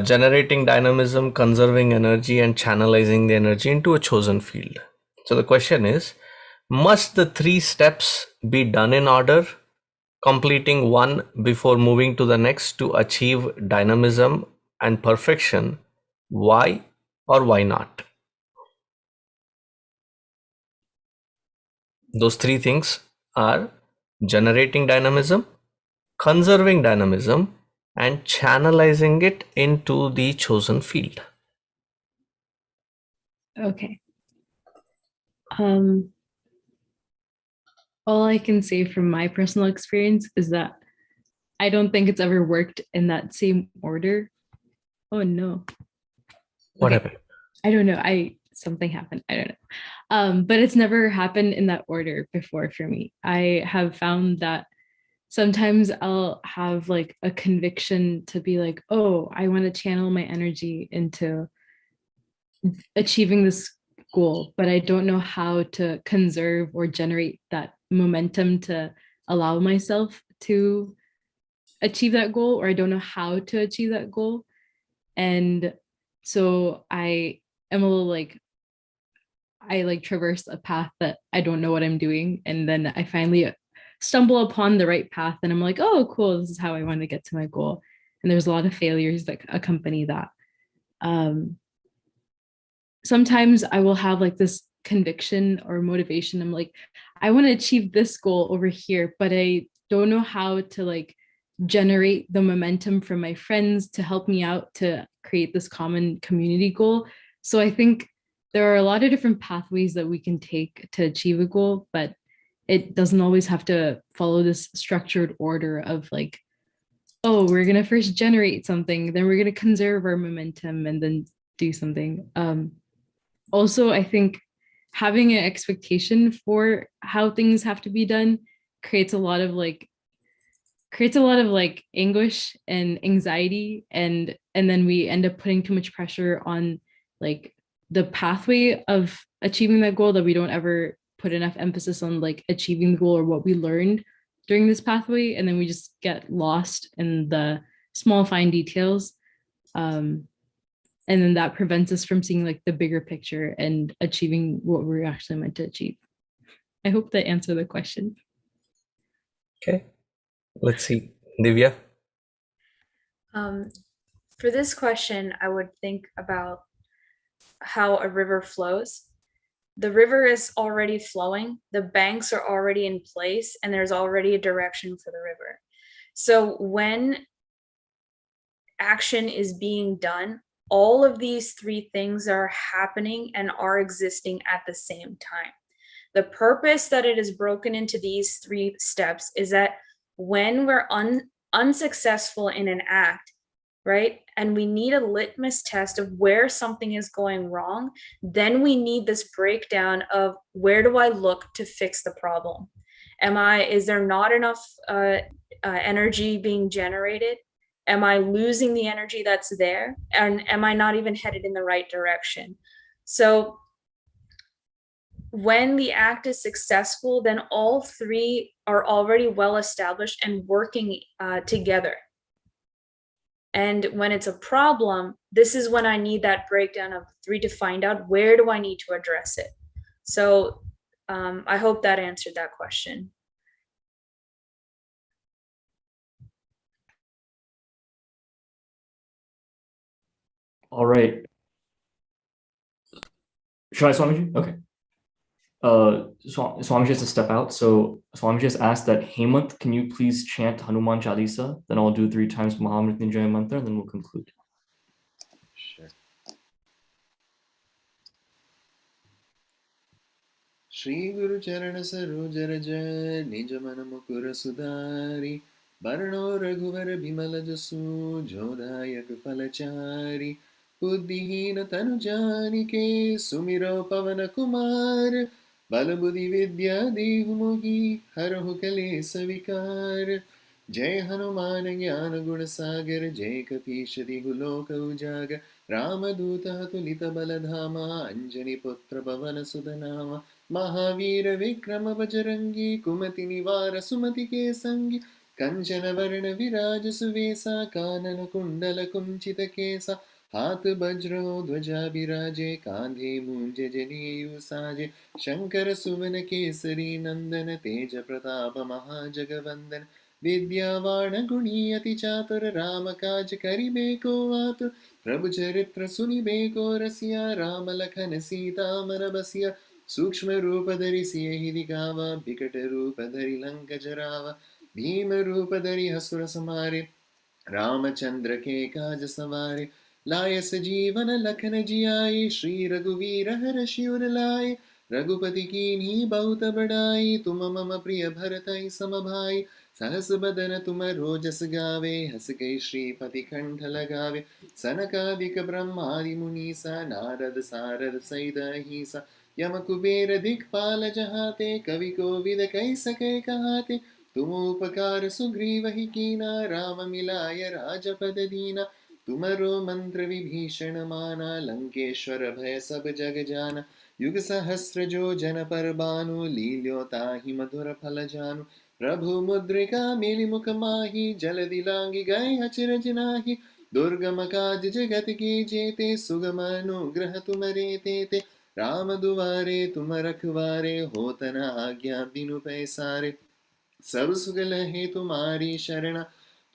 generating dynamism, conserving energy, and channelizing the energy into a chosen field. So the question is, must the 3 steps be done in order, completing one before moving to the next to achieve dynamism and perfection? Why or why not? Those 3 things are generating dynamism, conserving dynamism, and channelizing it into the chosen field. Okay. Um, all I can say from my personal experience is that I don't think it's ever worked in that same order. Oh no. What Okay. happened? I don't know. Something happened. I don't know. But it's never happened in that order before for me. I have found that sometimes I'll have like a conviction to be like, oh, I want to channel my energy into achieving this goal, but I don't know how to conserve or generate that momentum to allow myself to achieve that goal, or I don't know how to achieve that goal. And so I am a little like, I like traverse a path that I don't know what I'm doing. And then I finally stumble upon the right path and I'm like, oh, cool, this is how I want to get to my goal. And there's a lot of failures that accompany that. Sometimes I will have like this conviction or motivation. I'm like, I want to achieve this goal over here, but I don't know how to like generate the momentum from my friends to help me out to create this common community goal. So I think there are a lot of different pathways that we can take to achieve a goal, but it doesn't always have to follow this structured order of like, oh, we're going to first generate something, then we're going to conserve our momentum and then do something. Also, I think having an expectation for how things have to be done creates a lot of like anguish and anxiety, and then we end up putting too much pressure on like the pathway of achieving that goal, that we don't ever put enough emphasis on like achieving the goal or what we learned during this pathway, and then we just get lost in the small fine details. And then that prevents us from seeing like the bigger picture and achieving what we're actually meant to achieve. I hope that answered the question. Okay, let's see. Divya? For this question, I would think about how a river flows. The river is already flowing, the banks are already in place, and there's already a direction for the river. So when action is being done, all of these 3 things are happening and are existing at the same time. The purpose that it is broken into these 3 steps is that when we're unsuccessful in an act, right, and we need a litmus test of where something is going wrong, then we need this breakdown of where do I look to fix the problem? Is there not enough energy being generated? Am I losing the energy that's there? And am I not even headed in the right direction? So when the act is successful, then all 3 are already well established and working together. And when it's a problem, this is when I need that breakdown of 3 to find out where do I need to address it. So I hope that answered that question. All right. Should I, Swamiji? Okay. Swamiji has to step out. So Swamiji has asked that, Hemant, can you please chant Hanuman Chalisa? Then I'll do 3 times Mahamrityunjaya mantra, and then we'll conclude. Sure. Shri Guru Charana Saroja Raja Nija Mana Mukura Sudari Barno Raghuvar Bimala Jasu Jodhayak Falachari Buddhihina Tanu Janike Sumiro Pavana Kumar Balabudhi Vidya Dehu Mohi Harahu Kale Savikar जय हनुमान ज्ञान गुण सागर, जय कपीश तिहु लोक उजागर, रामदूत तुलित बल धामा, अंजनी पुत्र पवन सुत नामा, महावीर विक्रम बजरंगी, कुमति निवार सुमति के संगी, कंचन वर्ण विराज सुवेसा, कानन कुंडल कुंचित केसा, हाथ वज्र ध्वजा बिराजे, कांधे मूंज जनेयु साजे, शंकर सुवन केसरी नंदन, तेज प्रताप महाजगवंदन, विद्यावान गुणी अति चातुर, राम काज करिबेको आतुर, प्रभु चरित्र सुनिबेको रसिया, राम लखन सीता मन बसिया, सूक्ष्म रूप धरि सियहि दिखावा, बिकट रूप धरि लंक जरावा, भीम रूप धरि असुर संहारे, रामचंद्र के काज सवारे, लाय सजीवन लखन जियाए, श्री रघुवीर हर शिवर लाए, रघुपति कीन्ही बहुत बड़ाई, तुम मम प्रिय भरतहि सम भाई, सहस बदन तुम रोजस गावे, हस कई श्रीपति कंठ लगावे, सनकादिक ब्रह्मादि मुनीसा, नारद सारद सहित अहिसा, यम कुबेर दिक्पाल जहाते, कवि कोविद कहि सके कहाते, तुम उपकार सुग्रीव ही कीना, राम मिलाय राजपद दीना, तुमरो मंत्र विभीषण माना, लंकेश्वर भय सब जग जाना, युग सहस्र जो जन पर बानु, लील्यो ताहि मधुर फल जानु, प्रभु मुद्रिका मेलि मुख माहि, जल दिलांगी गए अचरज नाही, दुर्गम काज जगत के जेते, सुगम अनुग्रह तुमरे तेते, राम दुआरे तुम रखवारे, होत न आज्ञा बिनु पैसारे, सब सुगल है तुम्हारी शरण,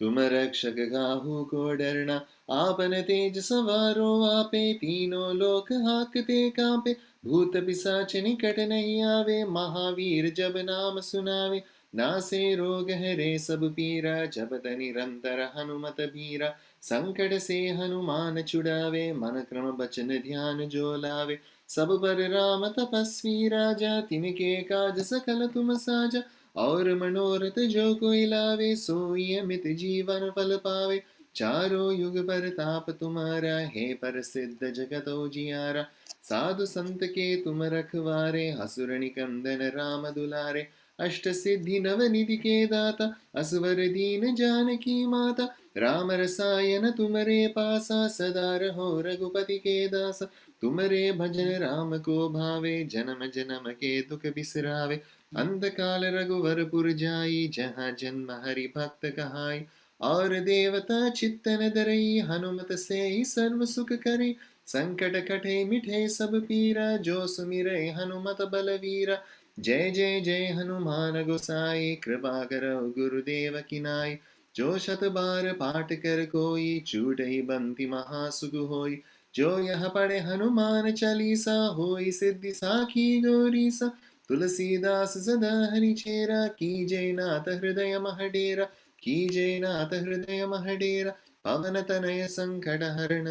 तुम रक्षक काहू को डरना, आपन तेज सवारो आपे, तीनों लोक हाकते कांपे, भूत पिशाच निकट नहीं आवे, महावीर जब नाम सुनावे, नासे रोग हरे सब पीरा, जपत निरंतर हनुमत बीरा, संकट से हनुमान छुड़ावे, मन क्रम बचन ध्यान जो लावे, सब पर राम तपस्वी राजा, तिनके काज सकल तुम साजा, और मनोरथ जो कोई लावे, सोई अमित जीवन फल पावे, चारों युग परताप तुम्हारा, है प्रसिद्ध जगत उजियारा, साधु संत के तुम रखवारे, असुर निकंदन राम दुलारे, अष्ट सिद्धि नव निधि के दाता, असवर दीन जानकी माता, राम रसायन तुमरे पासा, सदा रहो रघुपति के दासा, तुमरे भजन राम को भावे, जन्म जन्म के दुख बिसरावे, अंत काल रघुवरपुर जाई, जहाँ जन्म हरि भक्त कहाई, और देवता चित्तन धरई, हनुमत से ही सर्व सुख करे, संकट कटे मिठे सब पीरा, जो सुमिरै हनुमत बलवीरा, जय जय जय हनुमान गोसाई, कृपा करो गुरुदेव की नाई, जो शत बार पाठ कर कोई, छूटहि बंति महासुख होई, जो यह पढ़े हनुमान चालीसा, होई सिद्धि साखी गौरीसा, तुलसीदास सदा हरिचेरा, की जय नाथ हृदय महडेरा, की जय नाथ हृदय महडेरा, पवन तनय संकट हरण,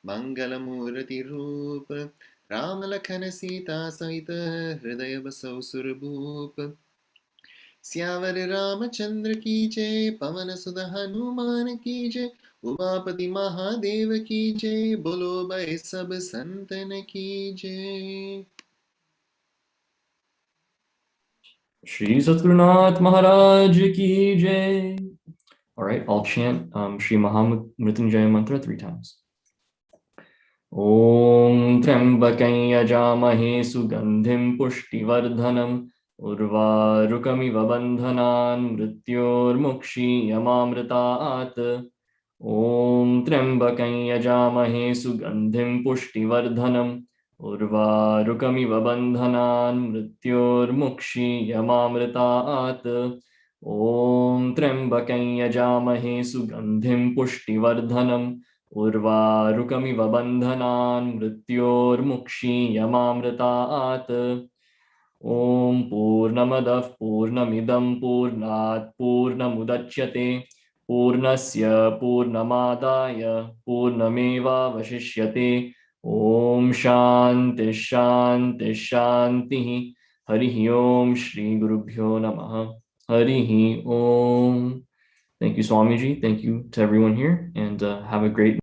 मंगल मूर्ति रूप, राम लखन सीता सहित, हृदय बसौ सुरभूप, सियावर रामचंद्र की जय, पवन सुत हनुमान की जय, उमापति महादेव की जय, बोलो भाई सब संतन की जय। Shri Satgurunath Maharaj ki jai. All right, I'll chant Shri Mahamrityunjaya mantra 3 times. Om Trambakam Yajamahe Sugandhim Pushtivardhanam Urvarukamiva Bandhanan Mrityor Mukshi Yamamritaat. Om Trambakam Yajamahe Sugandhim Pushtivardhanam Urvarukamiva Bandhanan Mrityor Mukshi Yamamritaat. Om Trambakam Yajamahe Sugandhim Pushtivardhanam Urvarukamiva Bandhanan Mrityormukshi Yamamritaat. Om Purnamadav Purnamidam Purnat Purnamudachyate Purnasya Purnamadaya Purnameva Vashishyate. Om Shanti Shanti Shanti. Harihi Om Shri Gurubhyo Namaha. Harihi Om. Thank you, Swamiji. Thank you to everyone here, and have a great